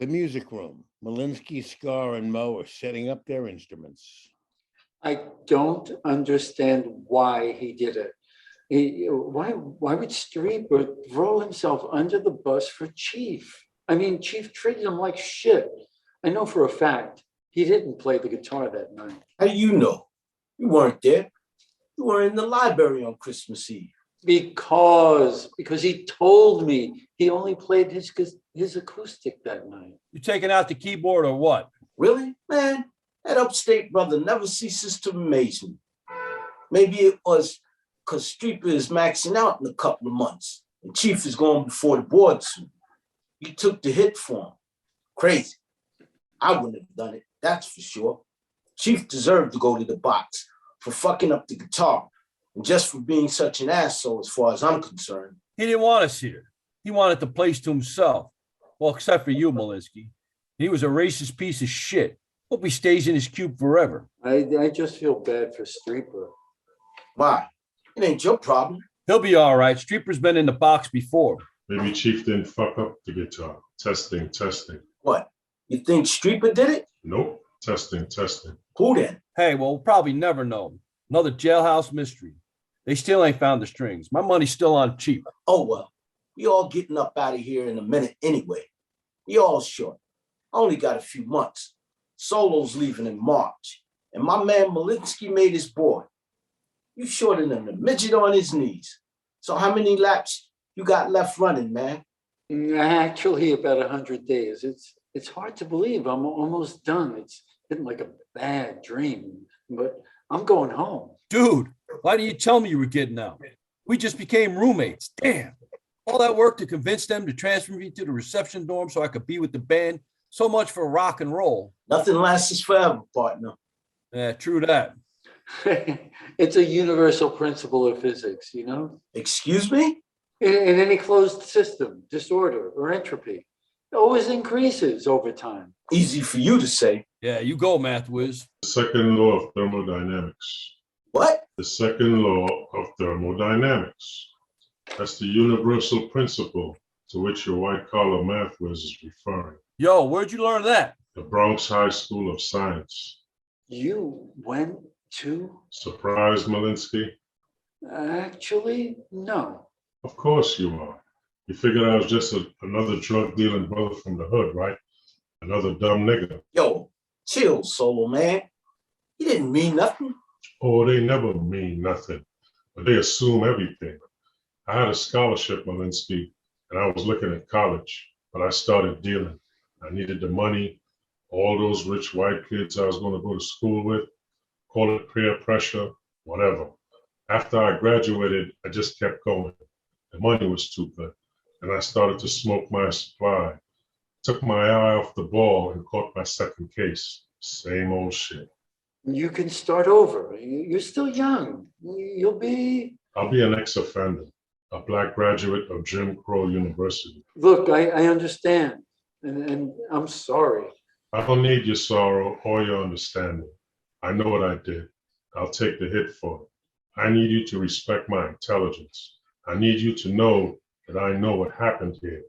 The music room. Malinsky, Scar, and Mo are setting up their instruments. I don't understand why he did it. Why would Streeper throw himself under the bus for Chief? I mean, Chief treated him like shit. I know for a fact he didn't play the guitar that night. How do you know? You weren't there. You were in the library on Christmas Eve. Because he told me he only played his acoustic that night. You taking out the keyboard or what? Really? Man, that upstate brother never ceases to amaze me. Maybe it was because Streeper is maxing out in a couple of months and Chief is going before the board soon. You took the hit for him. Crazy. I wouldn't have done it, that's for sure. Chief deserved to go to the box for fucking up the guitar and just for being such an asshole as far as I'm concerned. He didn't want us here. He wanted the place to himself. Well, except for you, Malinsky. He was a racist piece of shit. Hope he stays in his cube forever. I just feel bad for Streeper. Why? It ain't your problem. He'll be all right. Streeper's been in the box before. Maybe Chief didn't fuck up the guitar. Testing. What? You think Streeper did it? Nope. Testing. Who then? Hey, well, we'll probably never know. Another jailhouse mystery. They still ain't found the strings. My money's still on Chief. Oh, well, we all getting up out of here in a minute anyway. We all short. I only got a few months. Solo's leaving in March. And my man Malinsky made his board. You shorter than a midget on his knees. So how many laps you got left running, man? Actually, about 100 days. It's hard to believe. I'm almost done. It's been like a bad dream, but I'm going home. Dude, why didn't you tell me you were getting out? We just became roommates. Damn. All that work to convince them to transfer me to the reception dorm so I could be with the band. So much for rock and roll. Nothing lasts forever, partner. Yeah, true that. It's a universal principle of physics, you know? Excuse me? In any closed system, disorder or entropy, it always increases over time. Easy for you to say. Yeah, you go, math whiz. The second law of thermodynamics. What? The second law of thermodynamics. That's the universal principle to which your white-collar math whiz is referring. Yo, where'd you learn that? The Bronx High School of Science. You went to? Surprise, Malinsky? Actually, no. Of course you are. You figured I was just another drug-dealing brother from the hood, right? Another dumb nigga. Yo, chill, Solo, man. He didn't mean nothing. Oh, they never mean nothing, but they assume everything. I had a scholarship, Malinsky, and I was looking at college, but I started dealing. I needed the money. All those rich white kids I was going to go to school with, call it peer pressure, whatever. After I graduated, I just kept going. The money was too good, and I started to smoke my supply. Took my eye off the ball and caught my second case. Same old shit. You can start over. You're still young. I'll be an ex-offender, a black graduate of Jim Crow University. Look, I understand, and I'm sorry. I don't need your sorrow or your understanding. I know what I did. I'll take the hit for it. I need you to respect my intelligence. I need you to know that I know what happened here,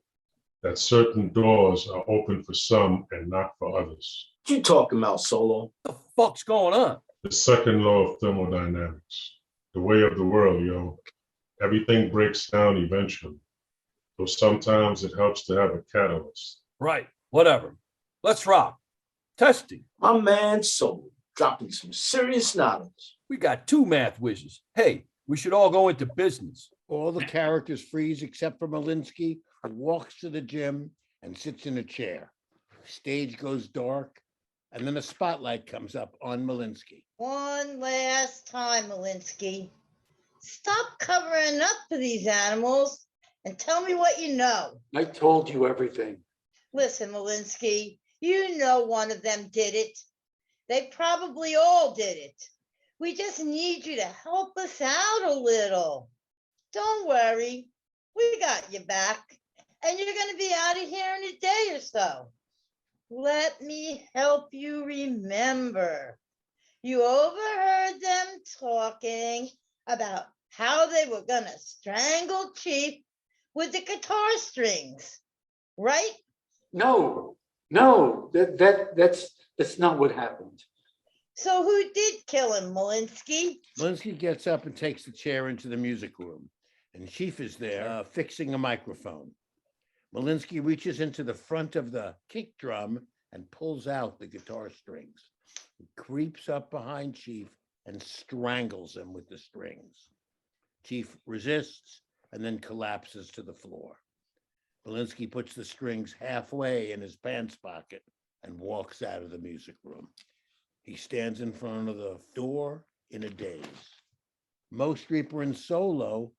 that certain doors are open for some and not for others. What you talking about, Solo? What the fuck's going on? The second law of thermodynamics, the way of the world, yo. Everything breaks down eventually, though sometimes it helps to have a catalyst. Right, whatever. Let's rock. Testing. My man Solo, dropping some serious knowledge. We got 2 math whizzes. Hey, we should all go into business. All the characters freeze except for Malinsky, who walks to the gym and sits in a chair. Stage goes dark, and then a spotlight comes up on Malinsky. One last time, Malinsky. Stop covering up for these animals and tell me what you know. I told you everything. Listen, Malinsky, you know one of them did it. They probably all did it. We just need you to help us out a little. Don't worry, we got you back, and you're going to be out of here in a day or so. Let me help you remember. You overheard them talking about how they were going to strangle Chief with the guitar strings, right? No, No, that's not what happened. So who did kill him, Malinsky? Malinsky gets up and takes the chair into the music room, and Chief is there fixing a microphone. Malinsky reaches into the front of the kick drum and pulls out the guitar strings. He creeps up behind Chief and strangles him with the strings. Chief resists and then collapses to the floor. Malinsky puts the strings halfway in his pants pocket and walks out of the music room. He stands in front of the door in a daze. Mo Streeper and Solo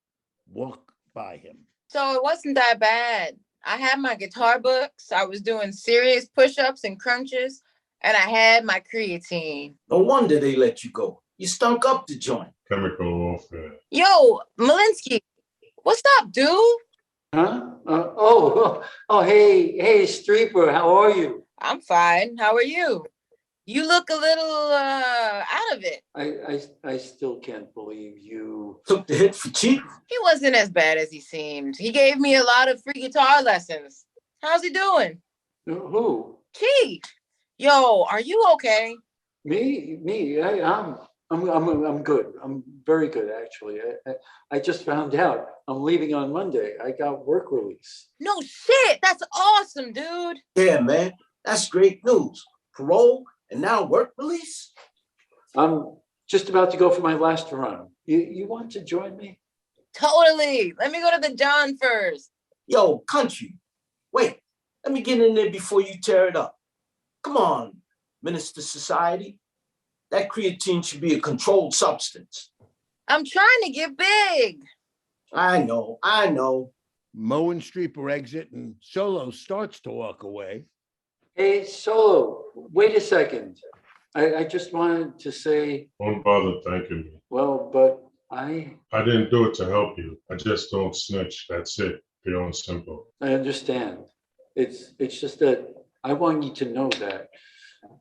walk by him. So it wasn't that bad. I had my guitar books, I was doing serious push-ups and crunches, and I had my creatine. No wonder they let you go. You stunk up the joint. Chemical warfare. Yo, Malinsky, what's up, dude? Huh? Hey, Streeper, how are you? I'm fine. How are you? You look a little out of it. I still can't believe you. Took the hit for cheap. He wasn't as bad as he seemed. He gave me a lot of free guitar lessons. How's he doing? Who? Chief. Yo, are you okay? Me? I'm good. I'm very good, actually. I just found out I'm leaving on Monday. I got work release. No shit. That's awesome, dude. Yeah, man. That's great news. Parole and now work release. I'm just about to go for my last run. You want to join me? Totally. Let me go to the John first. Yo, country. Wait, let me get in there before you tear it up. Come on, Minister Society. That creatine should be a controlled substance. I'm trying to get big. I know. Mo and Streeper exit and Solo starts to walk away. Hey, Solo, wait a second. I just wanted to say, Don't bother thanking me. well, but I didn't do it to help you. I just don't snitch. That's it. Pure and simple. understand. It's just that I want you to know that.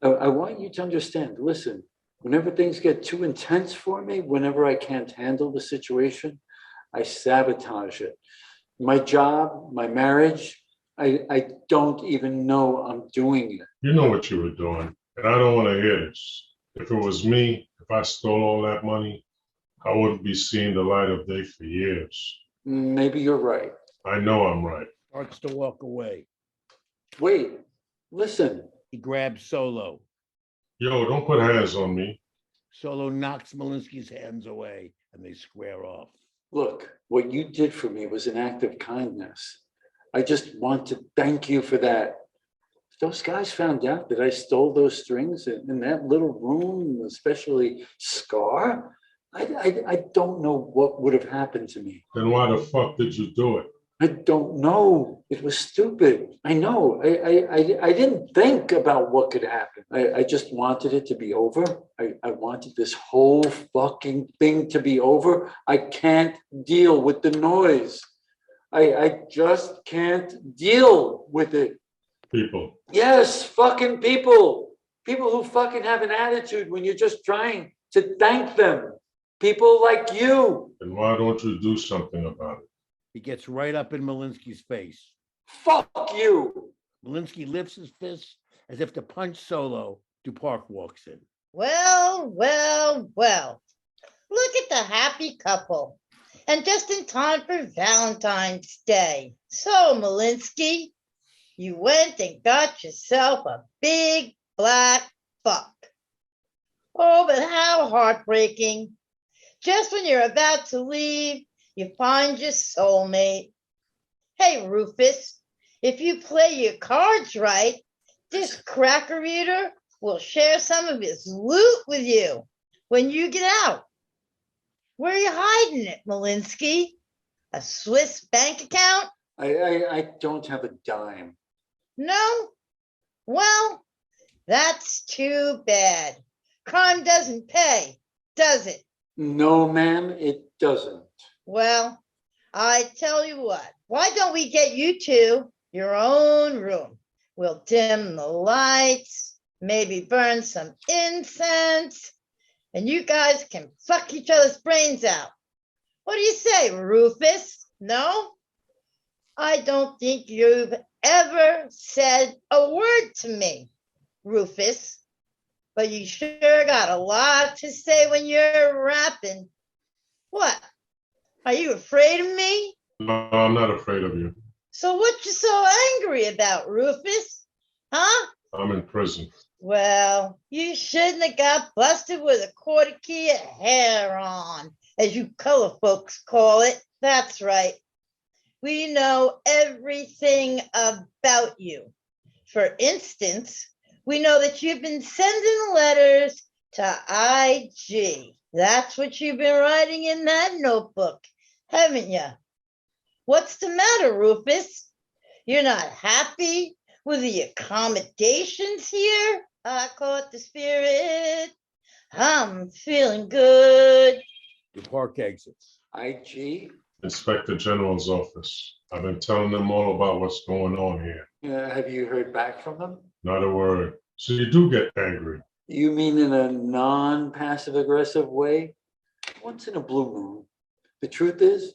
I want you to understand. Listen, whenever things get too intense for me, whenever I can't handle the situation, I sabotage it. My job, my marriage, I don't even know I'm doing it. You know what you were doing, and I don't want to hear this. If it was me, if I stole all that money, I wouldn't be seeing the light of day for years. Maybe you're right. I know I'm right. Starts to walk away. Wait, listen. He grabs Solo. Yo, don't put hands on me. Solo knocks Malinsky's hands away and they square off. Look, what you did for me was an act of kindness. I just want to thank you for that. If those guys found out that I stole those strings in that little room, especially Scar, I don't know what would have happened to me. Then why the fuck did you do it? I don't know. It was stupid. I know. I didn't think about what could happen. I just wanted it to be over. I wanted this whole fucking thing to be over. I can't deal with the noise. I just can't deal with it. People. Yes, fucking people. People who fucking have an attitude when you're just trying to thank them. People like you. Then why don't you do something about it? He gets right up in Malinsky's face. Fuck you. Malinsky lifts his fist as if to punch Solo. Duparc walks in. Well. Look at the happy couple. And just in time for Valentine's Day. So, Malinsky, you went and got yourself a big black fuck. Oh, but how heartbreaking. Just when you're about to leave, you find your soulmate. Hey, Rufus, if you play your cards right, this cracker eater will share some of his loot with you when you get out. Where are you hiding it, Malinsky? A Swiss bank account? I don't have a dime. No? Well, that's too bad. Crime doesn't pay, does it? No, ma'am, it doesn't. Well, I tell you what, why don't we get you two your own room? We'll dim the lights, maybe burn some incense, and you guys can fuck each other's brains out. What do you say, Rufus? No? I don't think you've ever said a word to me, Rufus. But you sure got a lot to say when you're rapping. What? Are you afraid of me? No, I'm not afraid of you. So what you so angry about, Rufus? Huh? I'm in prison. Well, you shouldn't have got busted with a quarter key of hair on, as you color folks call it. That's right. We know everything about you. For instance, we know that you've been sending letters to IG. That's what you've been writing in that notebook, haven't you? What's the matter, Rufus? You're not happy with the accommodations here? I caught the spirit. I'm feeling good. The park exits. IG? Inspector General's office. I've been telling them all about what's going on here. Have you heard back from them? Not a word. So you do get angry. You mean in a non-passive aggressive way? Once in a blue moon. The truth is,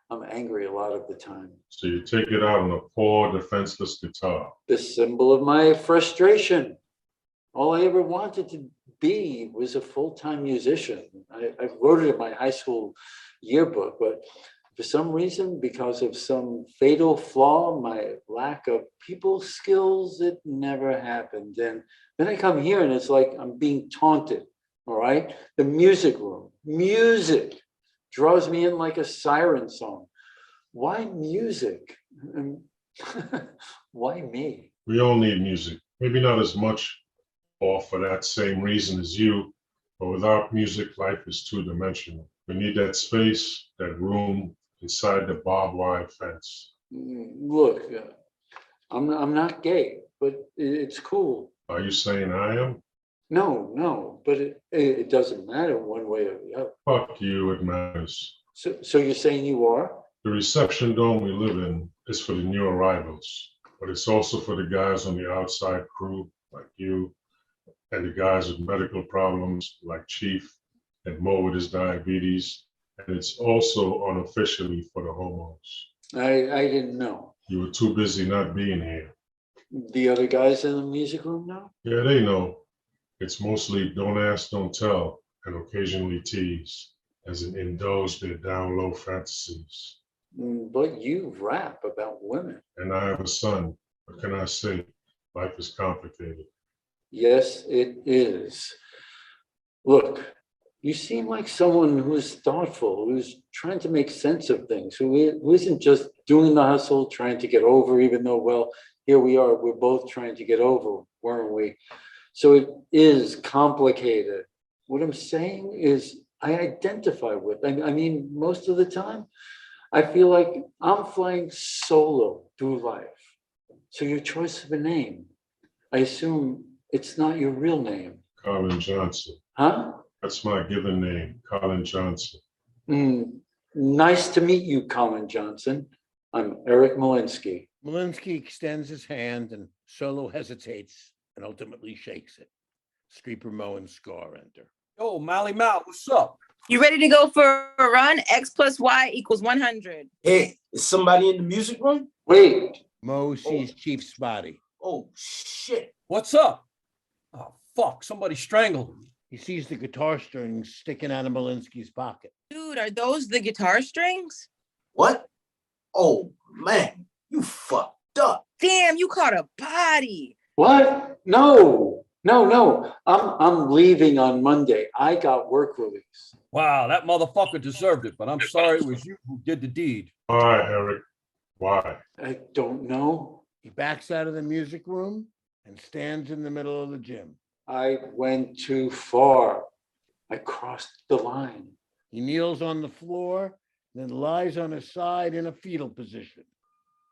I'm angry a lot of the time. So you take it out on a poor, defenseless guitar. The symbol of my frustration. All I ever wanted to be was a full-time musician. I wrote it in my high school yearbook, but for some reason, because of some fatal flaw, my lack of people skills, it never happened. And then I come here and it's like I'm being taunted, all right? The music room, music draws me in like a siren song. Why music? Why me? We all need music. Maybe not as much or for that same reason as you, but without music, life is two-dimensional. We need that space, that room inside the barbed wire fence. Look, I'm not gay, but it's cool. Are you saying I am? No, but it doesn't matter one way or the other. Fuck you, it matters. So you're saying you are? The reception dome we live in is for the new arrivals, but it's also for the guys on the outside crew, like you, and the guys with medical problems, like Chief, and Mo with his diabetes. And it's also unofficially for the homos. I didn't know. You were too busy not being here. The other guys in the music room now? Yeah, they know. It's mostly don't ask, don't tell, and occasionally tease, as in indulge their down low fantasies. But you rap about women. And I have a son. What can I say? Life is complicated. Yes, it is. Look, you seem like someone who's thoughtful, who's trying to make sense of things, who isn't just doing the hustle, trying to get over, even though, well, here we are, we're both trying to get over, weren't we? So it is complicated. What I'm saying is I identify with, I mean, most of the time, I feel like I'm flying solo through life. So your choice of a name, I assume it's not your real name. Colin Johnson. Huh? That's my given name, Colin Johnson. Nice to meet you, Colin Johnson. I'm Eric Malinsky. Malinsky extends his hand and Solo hesitates and ultimately shakes it. Streeper, Mo, and Scar enter. Yo, Mally Mal, what's up? You ready to go for a run? X plus Y equals 100. Hey, is somebody in the music room? Wait, Mo sees Chief's body. Oh, shit. What's up? Oh, fuck, somebody strangled him. He sees the guitar strings sticking out of Malinsky's pocket. Dude, are those the guitar strings? What? Oh, man, you fucked up. Damn, you caught a body. what? No. I'm leaving on Monday. I got work release. Wow, that motherfucker deserved it, but I'm sorry it was you who did the deed. Why, Eric? Why? I don't know. He backs out of the music room and stands in the middle of the gym. I went too far. I crossed the line. He kneels on the floor, then lies on his side in a fetal position.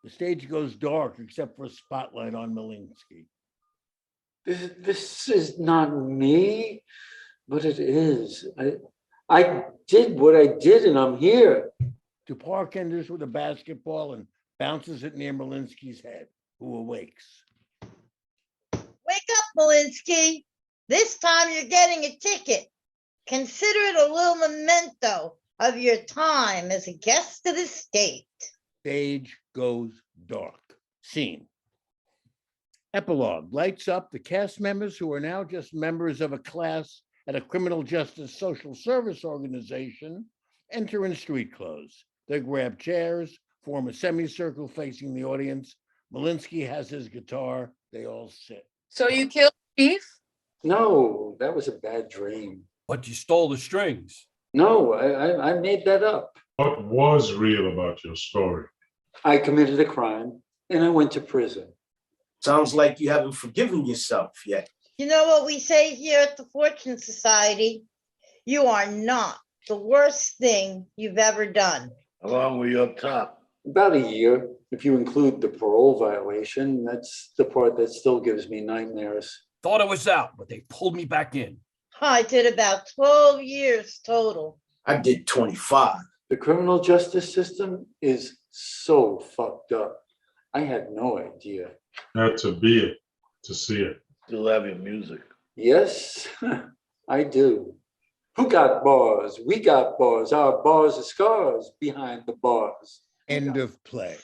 The stage goes dark except for a spotlight on Malinsky. This is not me, but it is. I did what I did and I'm here. Dupark enters with a basketball and bounces it near Malinsky's head, who awakes. Wake up, Malinsky. This time you're getting a ticket. Consider it a little memento of your time as a guest of the state. Stage goes dark. Scene. Epilogue lights up. The cast members, who are now just members of a class at a criminal justice social service organization, enter in street clothes. They grab chairs, form a semicircle facing the audience. Malinsky has his guitar. They all sit. So you killed Chief? No, that was a bad dream. But you stole the strings. No, I made that up. What was real about your story? I committed a crime and I went to prison. Sounds like you haven't forgiven yourself yet. You know what we say here at the Fortune Society? You are not the worst thing you've ever done. How long were you up top? About a year, if you include the parole violation. That's the part that still gives me nightmares. Thought I was out, but they pulled me back in. I did about 12 years total. I did 25. The criminal justice system is so fucked up. I had no idea. Had to be it, to see it. Still have your music. Yes, I do. Who got bars? We got bars. Our bars are scars behind the bars. End of play.